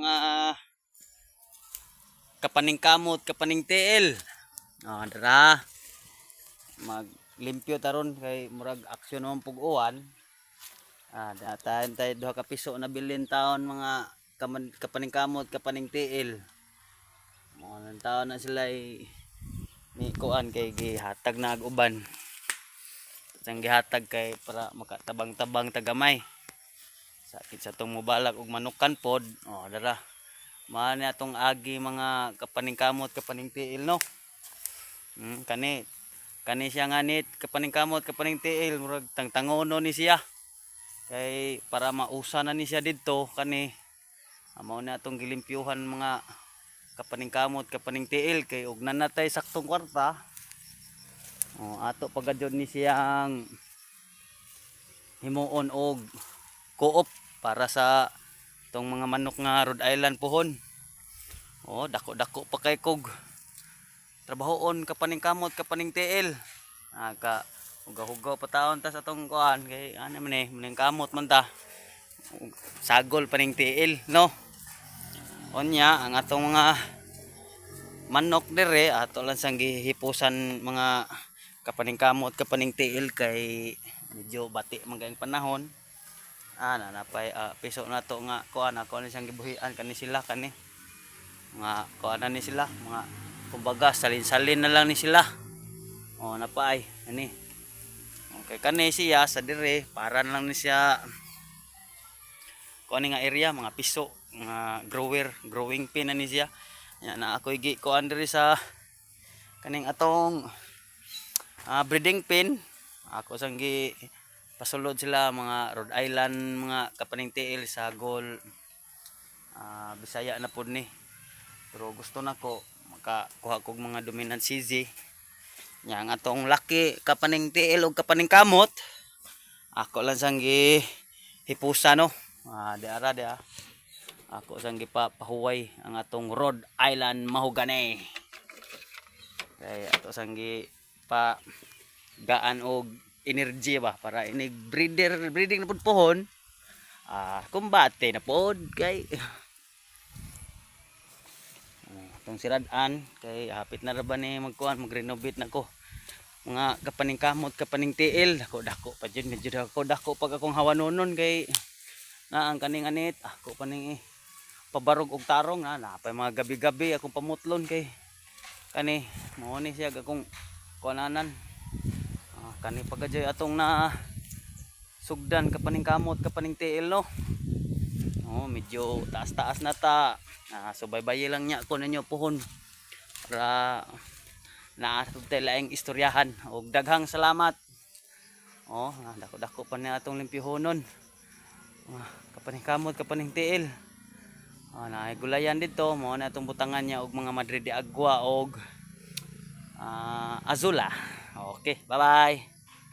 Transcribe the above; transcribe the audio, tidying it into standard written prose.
mga kapaning kamot, kapaning tiil. Dara maglimpyo taron kay murag aksyon naman pug-uwan. Datahan tayo 2 ka piso na bilin taon mga kapaning kamot, kapaning tiil. Mga taon na sila ni kuan kay gihatag na ag-uban. Sang gihatag kay para makatabang-tabang tagamay. Sakit sa tong mubalak og manukan pod. Dara. Mao ni atong agi mga kapaning kamot, kapaning tiil no. Kani siya nganit kapaning kamot, kapaning tiil murag tangtangono ni siya. Kay para mausa na ni siya didto kani mao na atong gilimpyuhan mga kapaning kamot, kapaning tiil kay ug nanatay saktong kwarta. Ato pagadyon ni siyang himuon og co-op para sa tong mga manok nga Rhode Island pohon. Dako-dako pa kay kog trabahoon kapaning kamot, kapaning tiil. Hugaw-hugaw pa taon ta sa atong kuan kay ano man maning kamot man ta. Sagol paning tiil no. Onya ang atong mga manok dire ato lang sang gihipusan mga kapaning kamot, kapaning tiil kay medyo bati man kayong panahon. Nanapay piso na to nga kuan ako ni siyang gibuhian kani sila kani mga kuan ni sila mga kumbaga salin-salin na lang ni sila. Napay ani okay kani siya sa dire para na lang ni siya kuan nga area mga piso mga growing pin na ni siya na ako gi kuan dire sa kaning atong breeding pin ako sang gi pasulod sila mga Rhode Island mga kapaning tiil sagol Bisaya na pud ni pero gusto nako makakuha kog mga dominant CZ nya ang atong laki kapaning tiil ug kapaning kamot ako lang sang hipusa no diara ako sang gipahuway ang atong Rhode Island mahogany kay ato sang pa gaan og energy ba para inig breeding na pud pohon kumbate na pod kay itong sirad-an kay hapit na ra ba ni mag-renovate na ko mga kapaning kamot, kapaning tiil dako pa jud medyo dako pag akong hawanonon kay ang kaning anit ako paning pabarog og tarong napay mga gabi-gabi akong pamutlon kay kani mao ni siya akong kuananan kani pagajoy atong na sugdan kapaning kamot, kapaning tiil no. Medyo taas-taas na ta. Subaybayi lang niya ko ninyo pohon para naatutay laing istoryahan og daghang salamat. Dako-dako pa ni atong limpyohonon. Kapaning kamot, kapaning tiil. Naay gulayan dito mao na atong butangan niya og mga Madrid de Agua og Azula. Okay, bye-bye.